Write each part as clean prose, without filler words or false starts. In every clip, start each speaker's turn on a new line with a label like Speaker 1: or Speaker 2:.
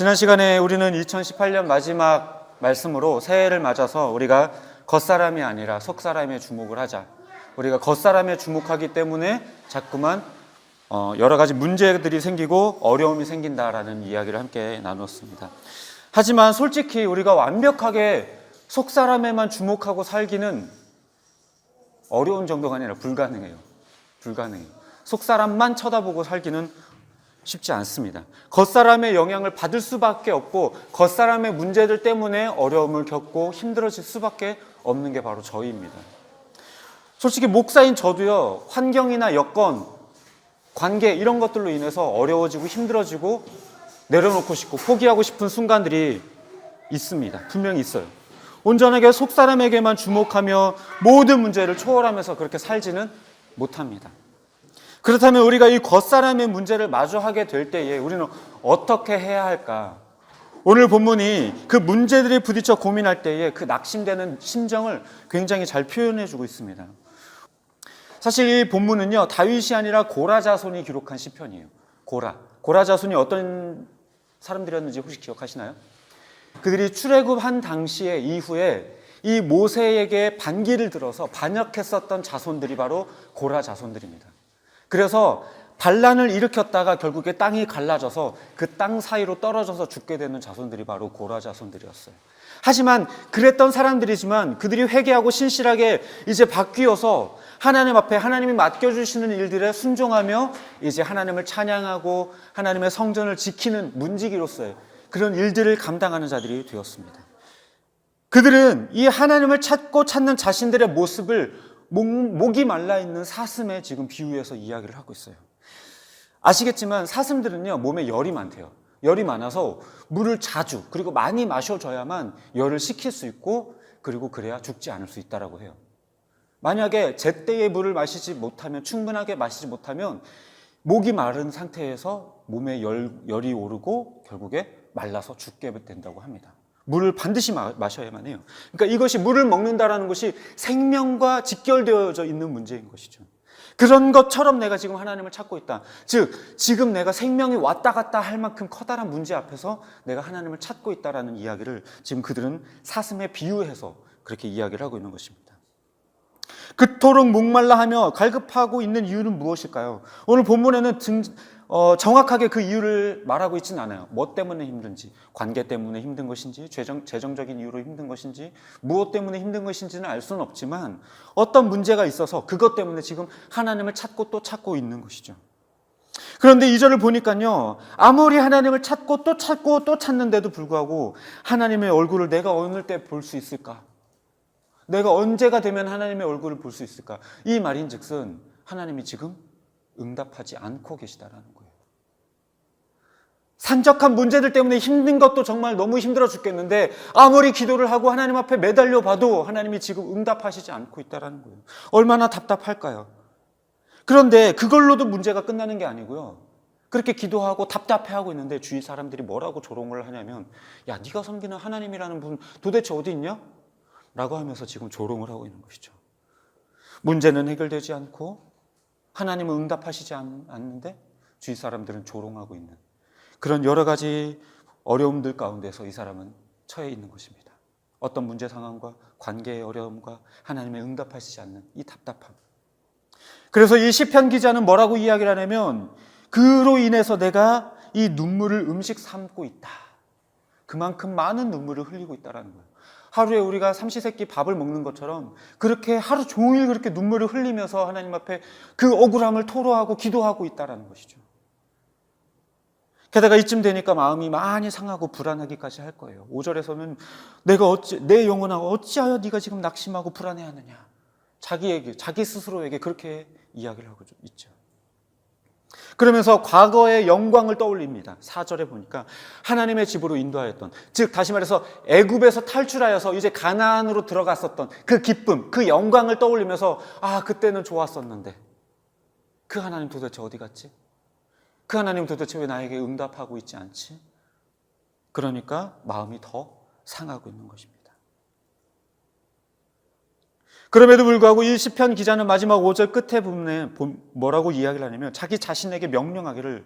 Speaker 1: 지난 시간에 우리는 2018년 마지막 말씀으로 새해를 맞아서 우리가 겉사람이 아니라 속사람에 주목을 하자. 우리가 겉사람에 주목하기 때문에 자꾸만 여러 가지 문제들이 생기고 어려움이 생긴다라는 이야기를 함께 나눴습니다. 하지만 솔직히 우리가 완벽하게 속사람에만 주목하고 살기는 어려운 정도가 아니라 불가능해요. 속사람만 쳐다보고 살기는 쉽지 않습니다. 겉사람의 영향을 받을 수밖에 없고 겉사람의 문제들 때문에 어려움을 겪고 힘들어질 수밖에 없는 게 바로 저희입니다. 솔직히 목사인 저도요, 환경이나 여건, 관계 이런 것들로 인해서 어려워지고 힘들어지고 내려놓고 싶고 포기하고 싶은 순간들이 있습니다. 분명히 있어요. 온전하게 속사람에게만 주목하며 모든 문제를 초월하면서 그렇게 살지는 못합니다. 그렇다면 우리가 이 겉사람의 문제를 마주하게 될 때에 우리는 어떻게 해야 할까? 오늘 본문이 그 문제들이 부딪혀 고민할 때에 그 낙심되는 심정을 굉장히 잘 표현해 주고 있습니다. 사실 이 본문은요, 다윗이 아니라 고라 자손이 기록한 시편이에요. 고라 자손이 어떤 사람들이었는지 혹시 기억하시나요? 그들이 출애굽한 당시에 이후에 이 모세에게 반기를 들어서 반역했었던 자손들이 바로 고라 자손들입니다. 그래서 반란을 일으켰다가 결국에 땅이 갈라져서 그 땅 사이로 떨어져서 죽게 되는 자손들이 바로 고라 자손들이었어요. 하지만 그랬던 사람들이지만 그들이 회개하고 신실하게 이제 바뀌어서 하나님 앞에 하나님이 맡겨주시는 일들에 순종하며 이제 하나님을 찬양하고 하나님의 성전을 지키는 문지기로서의 그런 일들을 감당하는 자들이 되었습니다. 그들은 이 하나님을 찾고 찾는 자신들의 모습을 목이 말라있는 사슴에 지금 비유해서 이야기를 하고 있어요. 아시겠지만 사슴들은요, 몸에 열이 많대요. 열이 많아서 물을 자주 그리고 많이 마셔줘야만 열을 식힐 수 있고 그리고 그래야 죽지 않을 수 있다고 해요. 만약에 제때에 물을 마시지 못하면, 충분하게 마시지 못하면 목이 마른 상태에서 몸에 열이 오르고 결국에 말라서 죽게 된다고 합니다. 물을 반드시 마셔야만 해요. 그러니까 이것이 물을 먹는다라는 것이 생명과 직결되어져 있는 문제인 것이죠. 그런 것처럼 내가 지금 하나님을 찾고 있다. 즉 지금 내가 생명이 왔다 갔다 할 만큼 커다란 문제 앞에서 내가 하나님을 찾고 있다라는 이야기를 지금 그들은 사슴에 비유해서 그렇게 이야기를 하고 있는 것입니다. 그토록 목말라 하며 갈급하고 있는 이유는 무엇일까요? 오늘 본문에는 정확하게 그 이유를 말하고 있지는 않아요. 뭐 때문에 힘든지, 관계 때문에 힘든 것인지, 재정적인 이유로 힘든 것인지, 무엇 때문에 힘든 것인지는 알 수는 없지만 어떤 문제가 있어서 그것 때문에 지금 하나님을 찾고 또 찾고 있는 것이죠. 그런데 2절을 보니까요, 아무리 하나님을 찾고 또 찾는데도 불구하고 하나님의 얼굴을 내가 어느 때 볼 수 있을까? 내가 언제가 되면 하나님의 얼굴을 볼 수 있을까? 이 말인즉슨 하나님이 지금 응답하지 않고 계시다라는 거예요. 산적한 문제들 때문에 힘든 것도 정말 너무 힘들어 죽겠는데 아무리 기도를 하고 하나님 앞에 매달려 봐도 하나님이 지금 응답하시지 않고 있다라는 거예요. 얼마나 답답할까요? 그런데 그걸로도 문제가 끝나는 게 아니고요. 그렇게 기도하고 답답해하고 있는데 주위 사람들이 뭐라고 조롱을 하냐면, 야, 네가 섬기는 하나님이라는 분 도대체 어디 있냐? 라고 하면서 지금 조롱을 하고 있는 것이죠. 문제는 해결되지 않고 하나님은 응답하시지 않는데 주위 사람들은 조롱하고 있는 그런 여러 가지 어려움들 가운데서 이 사람은 처해 있는 것입니다. 어떤 문제 상황과 관계의 어려움과 하나님의 응답하시지 않는 이 답답함. 그래서 이 시편 기자는 뭐라고 이야기를 하냐면, 그로 인해서 내가 이 눈물을 음식 삼고 있다. 그만큼 많은 눈물을 흘리고 있다는 거예요. 하루에 우리가 삼시세끼 밥을 먹는 것처럼 그렇게 하루 종일 그렇게 눈물을 흘리면서 하나님 앞에 그 억울함을 토로하고 기도하고 있다는 것이죠. 게다가 이쯤 되니까 마음이 많이 상하고 불안하기까지 할 거예요. 5절에서는 내 영혼아 어찌하여 네가 지금 낙심하고 불안해하느냐. 자기 스스로에게 그렇게 이야기를 하고 있죠. 그러면서 과거의 영광을 떠올립니다. 4절에 보니까 하나님의 집으로 인도하였던, 즉 다시 말해서 애굽에서 탈출하여서 이제 가나안으로 들어갔었던 그 기쁨, 그 영광을 떠올리면서 그때는 좋았었는데 그 하나님 도대체 어디 갔지? 그 하나님 도대체 왜 나에게 응답하고 있지 않지? 그러니까 마음이 더 상하고 있는 것입니다. 그럼에도 불구하고 이 시편 기자는 마지막 5절 끝에 부분에 뭐라고 이야기를 하냐면 자기 자신에게 명령하기를,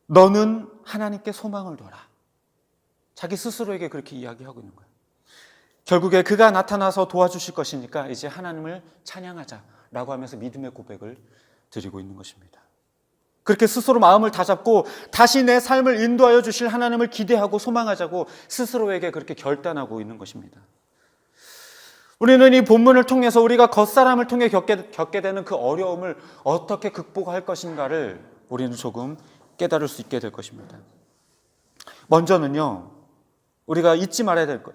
Speaker 1: 너는 하나님께 소망을 둬라. 자기 스스로에게 그렇게 이야기하고 있는 거예요. 결국에 그가 나타나서 도와주실 것이니까 이제 하나님을 찬양하자라고 하면서 믿음의 고백을 드리고 있는 것입니다. 그렇게 스스로 마음을 다잡고 다시 내 삶을 인도하여 주실 하나님을 기대하고 소망하자고 스스로에게 그렇게 결단하고 있는 것입니다. 우리는 이 본문을 통해서 우리가 겉사람을 통해 겪게 되는 그 어려움을 어떻게 극복할 것인가를 우리는 조금 깨달을 수 있게 될 것입니다. 먼저는요, 우리가 잊지 말아야 될 것,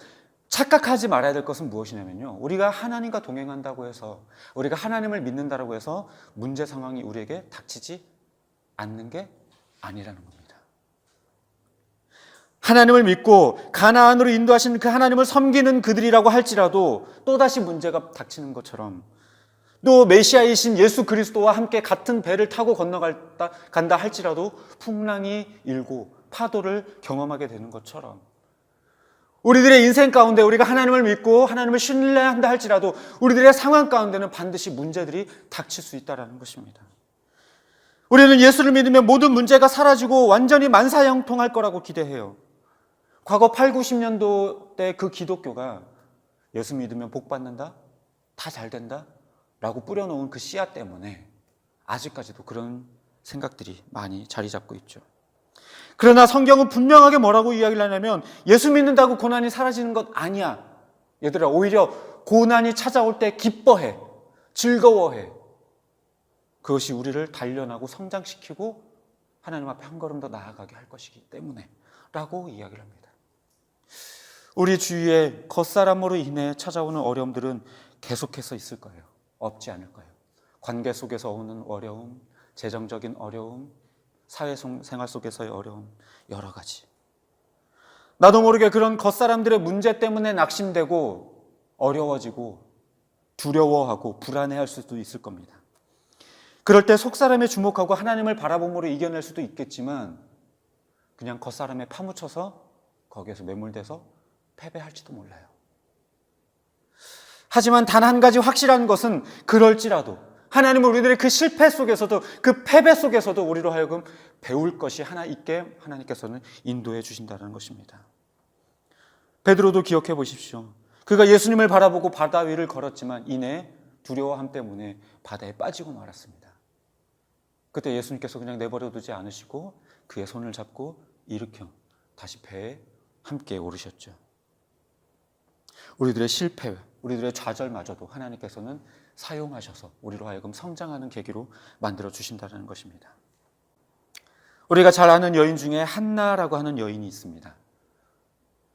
Speaker 1: 착각하지 말아야 될 것은 무엇이냐면요, 우리가 하나님과 동행한다고 해서, 우리가 하나님을 믿는다고 해서 문제 상황이 우리에게 닥치지 않는 게 아니라는 겁니다. 하나님을 믿고 가나안으로 인도하신 그 하나님을 섬기는 그들이라고 할지라도 또다시 문제가 닥치는 것처럼, 또 메시아이신 예수 그리스도와 함께 같은 배를 타고 건너간다 할지라도 풍랑이 일고 파도를 경험하게 되는 것처럼, 우리들의 인생 가운데 우리가 하나님을 믿고 하나님을 신뢰한다 할지라도 우리들의 상황 가운데는 반드시 문제들이 닥칠 수 있다는 것입니다. 우리는 예수를 믿으면 모든 문제가 사라지고 완전히 만사형통할 거라고 기대해요. 과거 8, 90년도 때 그 기독교가 예수 믿으면 복 받는다? 다 잘 된다? 라고 뿌려놓은 그 씨앗 때문에 아직까지도 그런 생각들이 많이 자리 잡고 있죠. 그러나 성경은 분명하게 뭐라고 이야기를 하냐면, 예수 믿는다고 고난이 사라지는 것 아니야. 얘들아, 오히려 고난이 찾아올 때 기뻐해, 즐거워해. 그것이 우리를 단련하고 성장시키고 하나님 앞에 한 걸음 더 나아가게 할 것이기 때문에 라고 이야기를 합니다. 우리 주위에 겉사람으로 인해 찾아오는 어려움들은 계속해서 있을 거예요. 없지 않을 거예요. 관계 속에서 오는 어려움, 재정적인 어려움, 사회생활 속에서의 어려움, 여러 가지. 나도 모르게 그런 겉사람들의 문제 때문에 낙심되고 어려워지고 두려워하고 불안해할 수도 있을 겁니다. 그럴 때 속사람에 주목하고 하나님을 바라봄으로 이겨낼 수도 있겠지만 그냥 겉사람에 파묻혀서 거기에서 매몰돼서 패배할지도 몰라요. 하지만 단 한 가지 확실한 것은, 그럴지라도 하나님은 우리들의 그 실패 속에서도, 그 패배 속에서도 우리로 하여금 배울 것이 하나 있게 하나님께서는 인도해 주신다는 것입니다. 베드로도 기억해 보십시오. 그가 예수님을 바라보고 바다 위를 걸었지만 이내 두려워함 때문에 바다에 빠지고 말았습니다. 그때 예수님께서 그냥 내버려 두지 않으시고 그의 손을 잡고 일으켜 다시 배에 함께 오르셨죠. 우리들의 실패, 우리들의 좌절마저도 하나님께서는 사용하셔서 우리로 하여금 성장하는 계기로 만들어 주신다는 것입니다. 우리가 잘 아는 여인 중에 한나라고 하는 여인이 있습니다.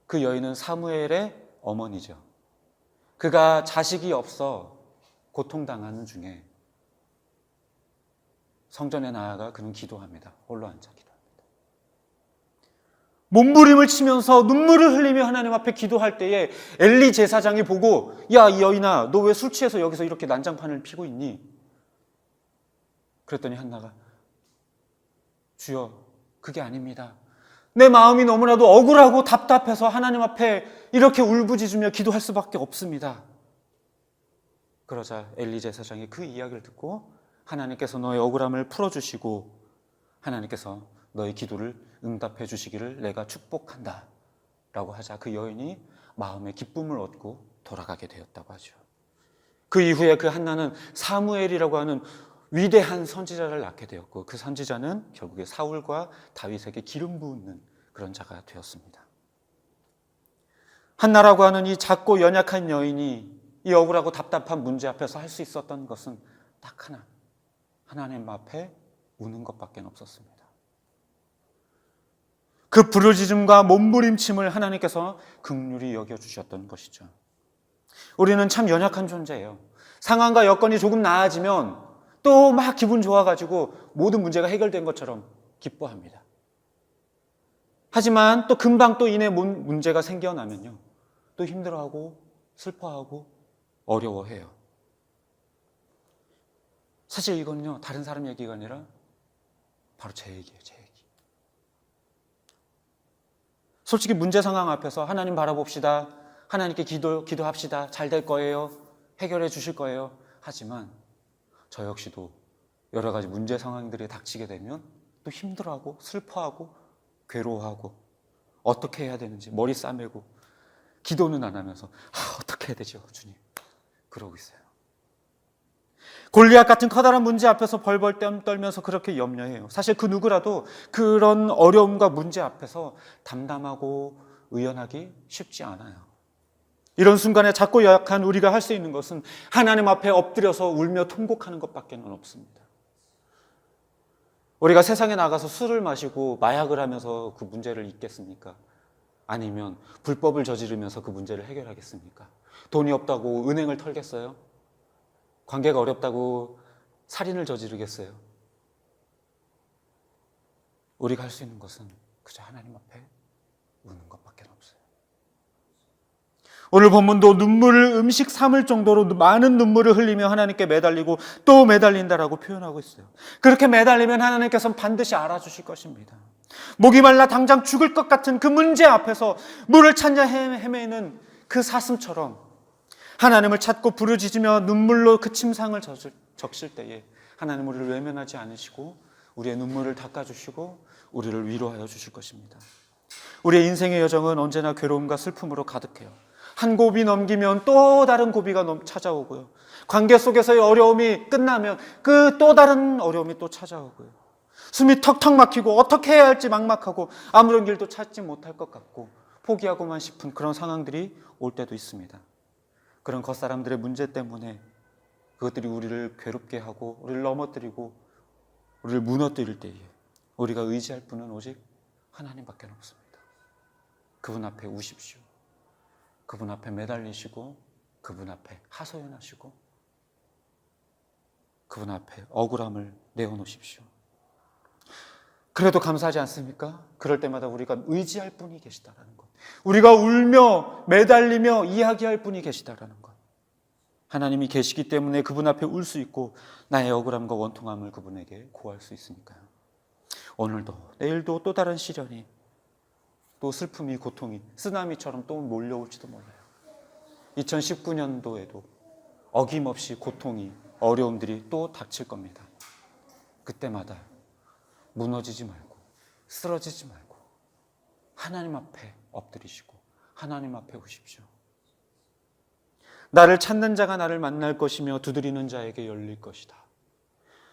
Speaker 1: 그 여인은 사무엘의 어머니죠. 그가 자식이 없어 고통당하는 중에 성전에 나아가 그는 기도합니다. 홀로 앉아 기도합니다. 몸부림을 치면서 눈물을 흘리며 하나님 앞에 기도할 때에 엘리 제사장이 보고, 야, 이 여인아, 너 왜 술 취해서 여기서 이렇게 난장판을 피고 있니? 그랬더니 한나가, 주여, 그게 아닙니다. 내 마음이 너무나도 억울하고 답답해서 하나님 앞에 이렇게 울부짖으며 기도할 수밖에 없습니다. 그러자 엘리 제사장이 그 이야기를 듣고 하나님께서 너의 억울함을 풀어주시고 하나님께서 너의 기도를 응답해 주시기를 내가 축복한다 라고 하자 그 여인이 마음의 기쁨을 얻고 돌아가게 되었다고 하죠. 그 이후에 그 한나는 사무엘이라고 하는 위대한 선지자를 낳게 되었고, 그 선지자는 결국에 사울과 다윗에게 기름 부은 그런 자가 되었습니다. 한나라고 하는 이 작고 연약한 여인이 이 억울하고 답답한 문제 앞에서 할 수 있었던 것은 딱 하나, 하나님 앞에 우는 것밖에 없었습니다. 그 부르짖음과 몸부림침을 하나님께서 긍휼히 여겨주셨던 것이죠. 우리는 참 연약한 존재예요. 상황과 여건이 조금 나아지면 또 막 기분 좋아가지고 모든 문제가 해결된 것처럼 기뻐합니다. 하지만 또 금방 또 이내 문제가 생겨나면요, 또 힘들어하고 슬퍼하고 어려워해요. 사실 이건요, 다른 사람 얘기가 아니라 바로 제 얘기예요, 제 얘기. 솔직히 문제 상황 앞에서 하나님 바라봅시다, 하나님께 기도합시다, 잘 될 거예요, 해결해 주실 거예요. 하지만 저 역시도 여러 가지 문제 상황들이 닥치게 되면 또 힘들어하고 슬퍼하고 괴로워하고 어떻게 해야 되는지 머리 싸매고 기도는 안 하면서 어떻게 해야 되죠 주님 그러고 있어요. 골리앗 같은 커다란 문제 앞에서 벌벌 떨면서 그렇게 염려해요. 사실 그 누구라도 그런 어려움과 문제 앞에서 담담하고 의연하기 쉽지 않아요. 이런 순간에 작고 약한 우리가 할 수 있는 것은 하나님 앞에 엎드려서 울며 통곡하는 것밖에 없습니다. 우리가 세상에 나가서 술을 마시고 마약을 하면서 그 문제를 잊겠습니까? 아니면 불법을 저지르면서 그 문제를 해결하겠습니까? 돈이 없다고 은행을 털겠어요? 관계가 어렵다고 살인을 저지르겠어요? 우리가 할 수 있는 것은 그저 하나님 앞에 우는 것밖에 없어요. 오늘 본문도 눈물을 음식 삼을 정도로 많은 눈물을 흘리며 하나님께 매달리고 또 매달린다라고 표현하고 있어요. 그렇게 매달리면 하나님께서는 반드시 알아주실 것입니다. 목이 말라 당장 죽을 것 같은 그 문제 앞에서 물을 찾냐 헤매는 그 사슴처럼 하나님을 찾고 부르짖으며 눈물로 그 침상을 적실 때에 하나님 우리를 외면하지 않으시고 우리의 눈물을 닦아주시고 우리를 위로하여 주실 것입니다. 우리의 인생의 여정은 언제나 괴로움과 슬픔으로 가득해요. 한 고비 넘기면 또 다른 고비가 찾아오고요. 관계 속에서의 어려움이 끝나면 그 또 다른 어려움이 또 찾아오고요. 숨이 턱턱 막히고 어떻게 해야 할지 막막하고 아무런 길도 찾지 못할 것 같고 포기하고만 싶은 그런 상황들이 올 때도 있습니다. 그런 겉사람들의 문제 때문에 그것들이 우리를 괴롭게 하고 우리를 넘어뜨리고 우리를 무너뜨릴 때에 우리가 의지할 분은 오직 하나님밖에 없습니다. 그분 앞에 우십시오. 그분 앞에 매달리시고 그분 앞에 하소연하시고 그분 앞에 억울함을 내어놓으십시오. 그래도 감사하지 않습니까? 그럴 때마다 우리가 의지할 분이 계시다라는 것, 우리가 울며 매달리며 이야기할 분이 계시다라는 것, 하나님이 계시기 때문에 그분 앞에 울 수 있고 나의 억울함과 원통함을 그분에게 고할 수 있으니까요. 오늘도 내일도 또 다른 시련이 또 슬픔이 고통이 쓰나미처럼 또 몰려올지도 몰라요. 2019년도에도 어김없이 고통이 어려움들이 또 닥칠 겁니다. 그때마다 무너지지 말고 쓰러지지 말고 하나님 앞에 엎드리시고 하나님 앞에 오십시오. 나를 찾는 자가 나를 만날 것이며 두드리는 자에게 열릴 것이다.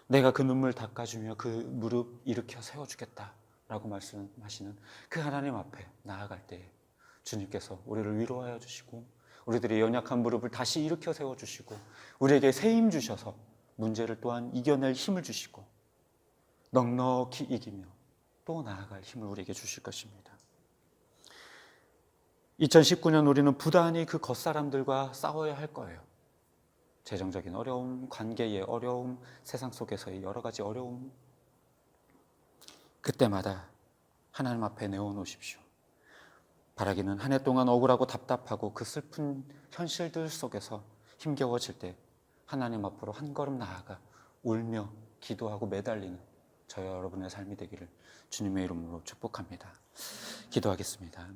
Speaker 1: 내가 그 눈물 닦아주며 그 무릎 일으켜 세워주겠다 라고 말씀하시는 그 하나님 앞에 나아갈 때에 주님께서 우리를 위로하여 주시고 우리들의 연약한 무릎을 다시 일으켜 세워주시고 우리에게 새 힘 주셔서 문제를 또한 이겨낼 힘을 주시고 넉넉히 이기며 또 나아갈 힘을 우리에게 주실 것입니다. 2019년 우리는 부단히 그 겉사람들과 싸워야 할 거예요. 재정적인 어려움, 관계의 어려움, 세상 속에서의 여러 가지 어려움, 그때마다 하나님 앞에 내어놓으십시오. 바라기는 한 해 동안 억울하고 답답하고 그 슬픈 현실들 속에서 힘겨워질 때 하나님 앞으로 한 걸음 나아가 울며 기도하고 매달리는 저와 여러분의 삶이 되기를 주님의 이름으로 축복합니다. 기도하겠습니다.